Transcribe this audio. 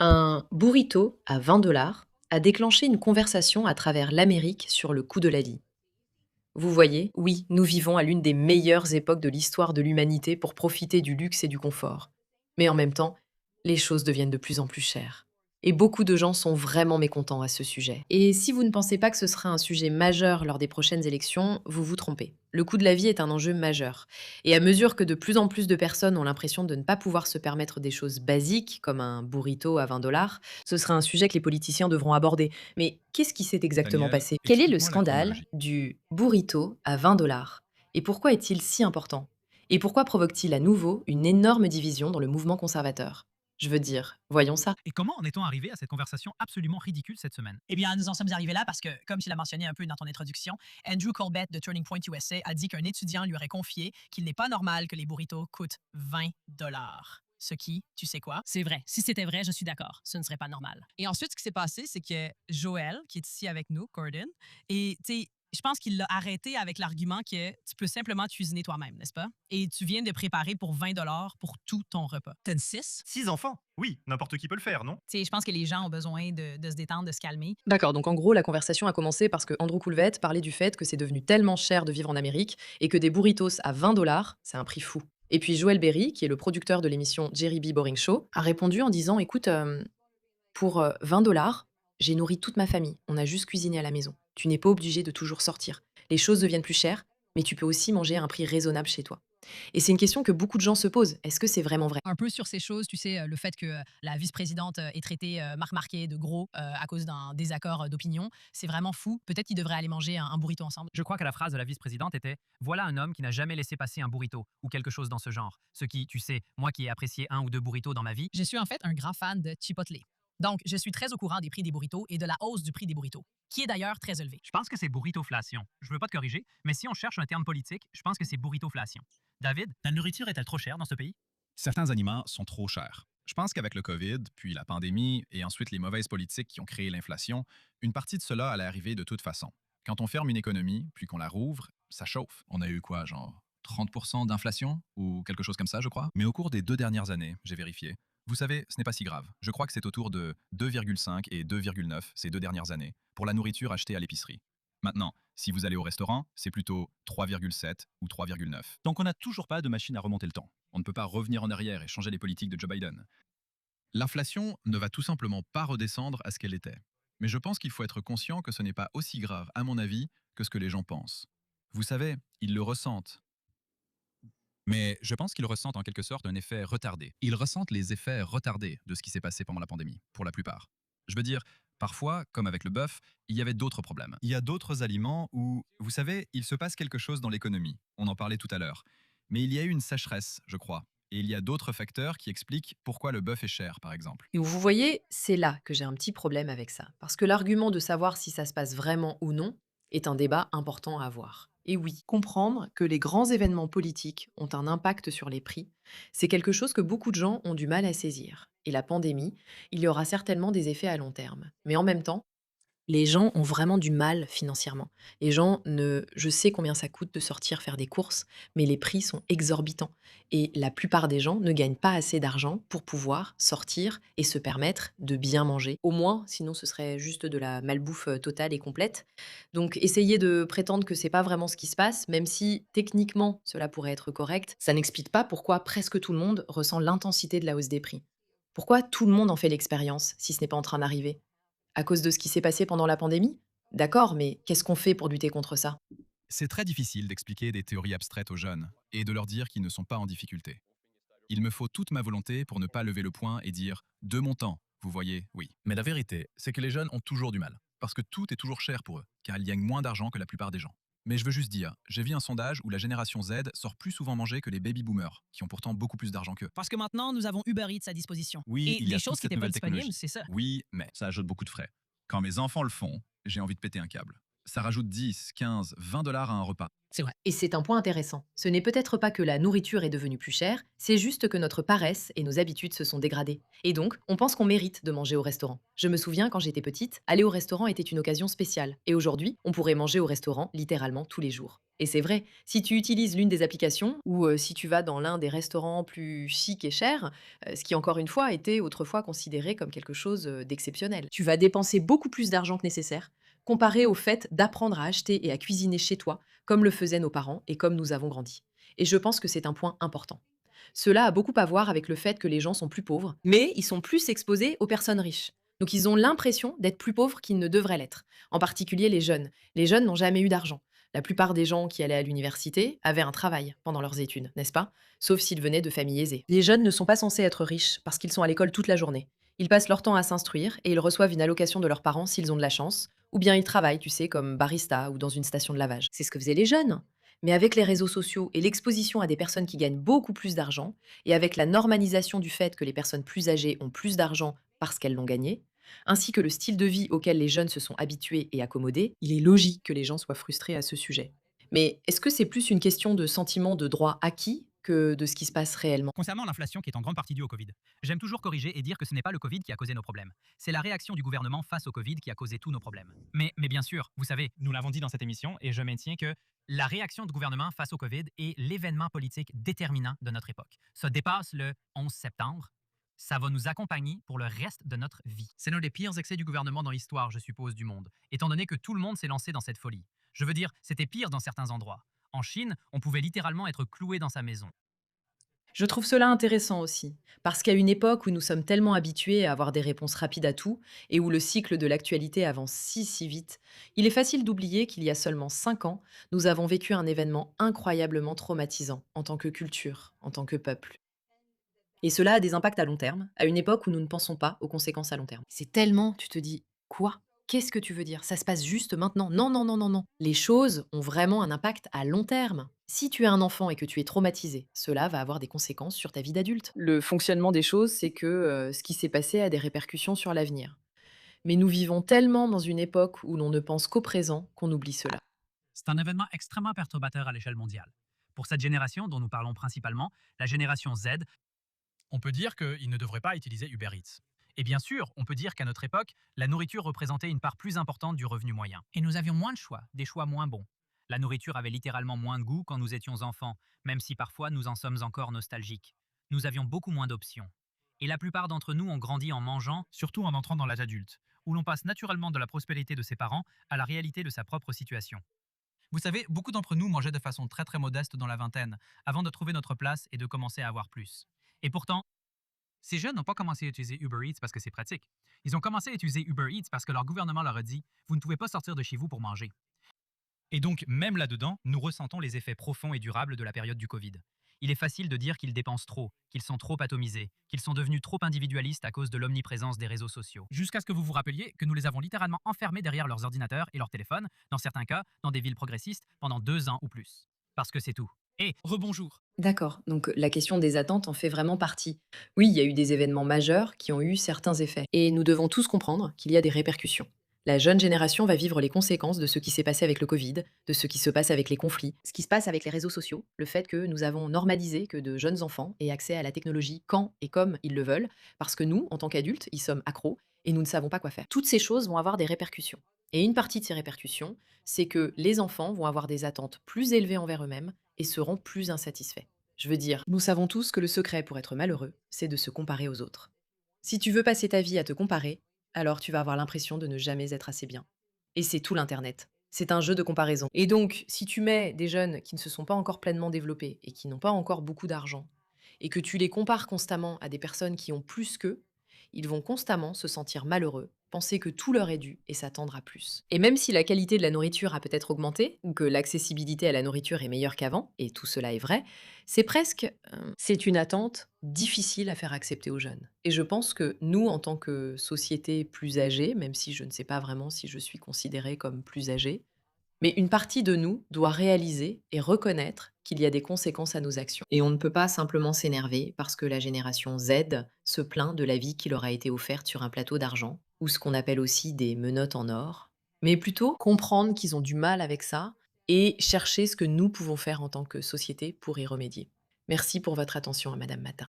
Un burrito à 20 $ a déclenché une conversation à travers l'Amérique sur le coût de la vie. Vous voyez, oui, nous vivons à l'une des meilleures époques de l'histoire de l'humanité pour profiter du luxe et du confort. Mais en même temps, les choses deviennent de plus en plus chères. Et beaucoup de gens sont vraiment mécontents à ce sujet. Et si vous ne pensez pas que ce sera un sujet majeur lors des prochaines élections, vous vous trompez. Le coût de la vie est un enjeu majeur. Et à mesure que de plus en plus de personnes ont l'impression de ne pas pouvoir se permettre des choses basiques, comme un burrito à 20 $, ce sera un sujet que les politiciens devront aborder. Mais qu'est-ce qui s'est exactement Daniel, passé? Quel est le explique-moi la scandale chronologie. du burrito à 20 $? Et pourquoi est-il si important? Et pourquoi provoque-t-il à nouveau une énorme division dans le mouvement conservateur? Je veux dire, voyons ça. Et comment en est-on arrivé à cette conversation absolument ridicule cette semaine? Eh bien, nous en sommes arrivés là parce que, comme tu l'as mentionné un peu dans ton introduction, Andrew Colbert de Turning Point USA a dit qu'un étudiant lui aurait confié qu'il n'est pas normal que les burritos coûtent 20 $. Ce qui, tu sais quoi? C'est vrai. Si c'était vrai, je suis d'accord. Ce ne serait pas normal. Et ensuite, ce qui s'est passé, c'est que Joël, qui est ici avec nous, Gordon, et tu sais, je pense qu'il l'a arrêté avec l'argument que tu peux simplement cuisiner toi-même, n'est-ce pas? Et tu viens de préparer pour 20 $ pour tout ton repas. T'as une 6? 6 enfants. Oui, n'importe qui peut le faire, non? Tu sais, je pense que les gens ont besoin de se détendre, de se calmer. D'accord, donc en gros, la conversation a commencé parce que Andrew Coulvet parlait du fait que c'est devenu tellement cher de vivre en Amérique et que des burritos à 20 $, c'est un prix fou. Et puis Joel Berry, qui est le producteur de l'émission Jerry B. Boring Show, a répondu en disant: écoute, pour 20 $, j'ai nourri toute ma famille. On a juste cuisiné à la maison. Tu n'es pas obligé de toujours sortir. Les choses deviennent plus chères, mais tu peux aussi manger à un prix raisonnable chez toi. Et c'est une question que beaucoup de gens se posent. Est-ce que c'est vraiment vrai? Un peu sur ces choses, tu sais, le fait que la vice-présidente ait traité Marc Marquet de gros à cause d'un désaccord d'opinion, c'est vraiment fou. Peut-être qu'ils devraient aller manger un burrito ensemble. Je crois que la phrase de la vice-présidente était: voilà un homme qui n'a jamais laissé passer un burrito ou quelque chose dans ce genre. Ce qui, tu sais, moi qui ai apprécié un ou deux burritos dans ma vie. Je suis en fait un grand fan de Chipotle. Donc, je suis très au courant des prix des burritos et de la hausse du prix des burritos, qui est d'ailleurs très élevé. Je pense que c'est burritoflation. Je veux pas te corriger, mais si on cherche un terme politique, je pense que c'est burritoflation. David, la nourriture est-elle trop chère dans ce pays? Certains aliments sont trop chers. Je pense qu'avec le COVID, puis la pandémie et ensuite les mauvaises politiques qui ont créé l'inflation, une partie de cela allait arriver de toute façon. Quand on ferme une économie, puis qu'on la rouvre, ça chauffe. On a eu quoi, genre 30% d'inflation ou quelque chose comme ça, je crois. Mais au cours des 2 dernières années, j'ai vérifié. Vous savez, ce n'est pas si grave. Je crois que c'est autour de 2,5 et 2,9 ces 2 dernières années pour la nourriture achetée à l'épicerie. Maintenant, si vous allez au restaurant, c'est plutôt 3,7 ou 3,9. Donc on n'a toujours pas de machine à remonter le temps. On ne peut pas revenir en arrière et changer les politiques de Joe Biden. L'inflation ne va tout simplement pas redescendre à ce qu'elle était. Mais je pense qu'il faut être conscient que ce n'est pas aussi grave, à mon avis, que ce que les gens pensent. Vous savez, ils le ressentent. Mais je pense qu'ils ressentent en quelque sorte un effet retardé. Ils ressentent les effets retardés de ce qui s'est passé pendant la pandémie, pour la plupart. Je veux dire, parfois, comme avec le bœuf, il y avait d'autres problèmes. Il y a d'autres aliments où, vous savez, il se passe quelque chose dans l'économie. On en parlait tout à l'heure. Mais il y a eu une sécheresse, je crois. Et il y a d'autres facteurs qui expliquent pourquoi le bœuf est cher, par exemple. Et vous voyez, c'est là que j'ai un petit problème avec ça. Parce que l'argument de savoir si ça se passe vraiment ou non est un débat important à avoir. Et oui, comprendre que les grands événements politiques ont un impact sur les prix, c'est quelque chose que beaucoup de gens ont du mal à saisir. Et la pandémie, il y aura certainement des effets à long terme. Mais en même temps, les gens ont vraiment du mal financièrement. Les gens ne je sais combien ça coûte de sortir faire des courses, mais les prix sont exorbitants et la plupart des gens ne gagnent pas assez d'argent pour pouvoir sortir et se permettre de bien manger. Au moins, sinon ce serait juste de la malbouffe, totale et complète. Donc essayer de prétendre que c'est pas vraiment ce qui se passe, même si techniquement cela pourrait être correct, ça n'explique pas pourquoi presque tout le monde ressent l'intensité de la hausse des prix. Pourquoi tout le monde en fait l'expérience si ce n'est pas en train d'arriver? À cause de ce qui s'est passé pendant la pandémie? D'accord, mais qu'est-ce qu'on fait pour lutter contre ça? C'est très difficile d'expliquer des théories abstraites aux jeunes et de leur dire qu'ils ne sont pas en difficulté. Il me faut toute ma volonté pour ne pas lever le poing et dire de mon temps, vous voyez, oui. Mais la vérité, c'est que les jeunes ont toujours du mal, parce que tout est toujours cher pour eux, car ils gagnent moins d'argent que la plupart des gens. Mais je veux juste dire, j'ai vu un sondage où la génération Z sort plus souvent manger que les baby-boomers, qui ont pourtant beaucoup plus d'argent qu'eux. Parce que maintenant, nous avons Uber Eats à disposition. Oui, Et il y des a toute choses qui cette n'étaient pas nouvelle disponibles, technologie. c'est ça. Oui, mais ça ajoute beaucoup de frais. Quand mes enfants le font, j'ai envie de péter un câble. Ça rajoute 10, 15, 20 $ à un repas. C'est vrai. Et c'est un point intéressant. Ce n'est peut-être pas que la nourriture est devenue plus chère, c'est juste que notre paresse et nos habitudes se sont dégradées. Et donc, on pense qu'on mérite de manger au restaurant. Je me souviens, quand j'étais petite, aller au restaurant était une occasion spéciale. Et aujourd'hui, on pourrait manger au restaurant littéralement tous les jours. Et c'est vrai, si tu utilises l'une des applications, ou si tu vas dans l'un des restaurants plus chics et chers, ce qui encore une fois était autrefois considéré comme quelque chose d'exceptionnel, tu vas dépenser beaucoup plus d'argent que nécessaire, comparé au fait d'apprendre à acheter et à cuisiner chez toi comme le faisaient nos parents et comme nous avons grandi. Et je pense que c'est un point important. Cela a beaucoup à voir avec le fait que les gens sont plus pauvres, mais ils sont plus exposés aux personnes riches. Donc ils ont l'impression d'être plus pauvres qu'ils ne devraient l'être. En particulier les jeunes. Les jeunes n'ont jamais eu d'argent. La plupart des gens qui allaient à l'université avaient un travail pendant leurs études, n'est-ce pas? Sauf s'ils venaient de familles aisées. Les jeunes ne sont pas censés être riches parce qu'ils sont à l'école toute la journée. Ils passent leur temps à s'instruire et ils reçoivent une allocation de leurs parents s'ils ont de la chance, ou bien ils travaillent, tu sais, comme barista ou dans une station de lavage. C'est ce que faisaient les jeunes. Mais avec les réseaux sociaux et l'exposition à des personnes qui gagnent beaucoup plus d'argent, et avec la normalisation du fait que les personnes plus âgées ont plus d'argent parce qu'elles l'ont gagné, ainsi que le style de vie auquel les jeunes se sont habitués et accommodés, il est logique que les gens soient frustrés à ce sujet. Mais est-ce que c'est plus une question de sentiment de droit acquis que de ce qui se passe réellement? Concernant l'inflation qui est en grande partie due au Covid, j'aime toujours corriger et dire que ce n'est pas le Covid qui a causé nos problèmes. C'est la réaction du gouvernement face au Covid qui a causé tous nos problèmes. Mais bien sûr, vous savez, nous l'avons dit dans cette émission et je maintiens que la réaction du gouvernement face au Covid est l'événement politique déterminant de notre époque. Ça dépasse le 11 septembre. Ça va nous accompagner pour le reste de notre vie. C'est l'un des pires excès du gouvernement dans l'histoire, je suppose, du monde, étant donné que tout le monde s'est lancé dans cette folie. Je veux dire, c'était pire dans certains endroits. En Chine, on pouvait littéralement être cloué dans sa maison. Je trouve cela intéressant aussi, parce qu'à une époque où nous sommes tellement habitués à avoir des réponses rapides à tout, et où le cycle de l'actualité avance si vite, il est facile d'oublier qu'il y a seulement 5 ans, nous avons vécu un événement incroyablement traumatisant en tant que culture, en tant que peuple. Et cela a des impacts à long terme, à une époque où nous ne pensons pas aux conséquences à long terme. C'est tellement, tu te dis, quoi? Qu'est-ce que tu veux dire? Ça se passe juste maintenant? Non, non, non, non, non. Les choses ont vraiment un impact à long terme. Si tu es un enfant et que tu es traumatisé, cela va avoir des conséquences sur ta vie d'adulte. Le fonctionnement des choses, c'est que ce qui s'est passé a des répercussions sur l'avenir. Mais nous vivons tellement dans une époque où l'on ne pense qu'au présent qu'on oublie cela. C'est un événement extrêmement perturbateur à l'échelle mondiale. Pour cette génération dont nous parlons principalement, la génération Z, on peut dire qu'ils ne devraient pas utiliser Uber Eats. Et bien sûr, on peut dire qu'à notre époque, la nourriture représentait une part plus importante du revenu moyen. Et nous avions moins de choix, des choix moins bons. La nourriture avait littéralement moins de goût quand nous étions enfants, même si parfois nous en sommes encore nostalgiques. Nous avions beaucoup moins d'options. Et la plupart d'entre nous ont grandi en mangeant, surtout en entrant dans l'âge adulte, où l'on passe naturellement de la prospérité de ses parents à la réalité de sa propre situation. Vous savez, beaucoup d'entre nous mangeaient de façon très modeste dans la vingtaine, avant de trouver notre place et de commencer à avoir plus. Et pourtant, ces jeunes n'ont pas commencé à utiliser Uber Eats parce que c'est pratique. Ils ont commencé à utiliser Uber Eats parce que leur gouvernement leur a dit vous ne pouvez pas sortir de chez vous pour manger. Et donc, même là-dedans, nous ressentons les effets profonds et durables de la période du Covid. Il est facile de dire qu'ils dépensent trop, qu'ils sont trop atomisés, qu'ils sont devenus trop individualistes à cause de l'omniprésence des réseaux sociaux. Jusqu'à ce que vous vous rappeliez que nous les avons littéralement enfermés derrière leurs ordinateurs et leurs téléphones, dans certains cas, dans des villes progressistes, pendant 2 ans ou plus. Parce que c'est tout. Et rebonjour. D'accord, donc la question des attentes en fait vraiment partie. Oui, il y a eu des événements majeurs qui ont eu certains effets. Et nous devons tous comprendre qu'il y a des répercussions. La jeune génération va vivre les conséquences de ce qui s'est passé avec le Covid, de ce qui se passe avec les conflits, ce qui se passe avec les réseaux sociaux, le fait que nous avons normalisé que de jeunes enfants aient accès à la technologie quand et comme ils le veulent, parce que nous, en tant qu'adultes, y sommes accros et nous ne savons pas quoi faire. Toutes ces choses vont avoir des répercussions. Et une partie de ces répercussions, c'est que les enfants vont avoir des attentes plus élevées envers eux-mêmes et seront plus insatisfaits. Je veux dire, nous savons tous que le secret pour être malheureux, c'est de se comparer aux autres. Si tu veux passer ta vie à te comparer, alors tu vas avoir l'impression de ne jamais être assez bien. Et c'est tout l'Internet. C'est un jeu de comparaison. Et donc, si tu mets des jeunes qui ne se sont pas encore pleinement développés et qui n'ont pas encore beaucoup d'argent, et que tu les compares constamment à des personnes qui ont plus qu'eux, ils vont constamment se sentir malheureux, penser que tout leur est dû et s'attendre à plus. Et même si la qualité de la nourriture a peut-être augmenté, ou que l'accessibilité à la nourriture est meilleure qu'avant, et tout cela est vrai, c'est une attente difficile à faire accepter aux jeunes. Et je pense que nous, en tant que société plus âgée, même si je ne sais pas vraiment si je suis considérée comme plus âgée, mais une partie de nous doit réaliser et reconnaître qu'il y a des conséquences à nos actions. Et on ne peut pas simplement s'énerver parce que la génération Z se plaint de la vie qui leur a été offerte sur un plateau d'argent, ou ce qu'on appelle aussi des menottes en or. mais plutôt comprendre qu'ils ont du mal avec ça et chercher ce que nous pouvons faire en tant que société pour y remédier. Merci pour votre attention à Madame Matin.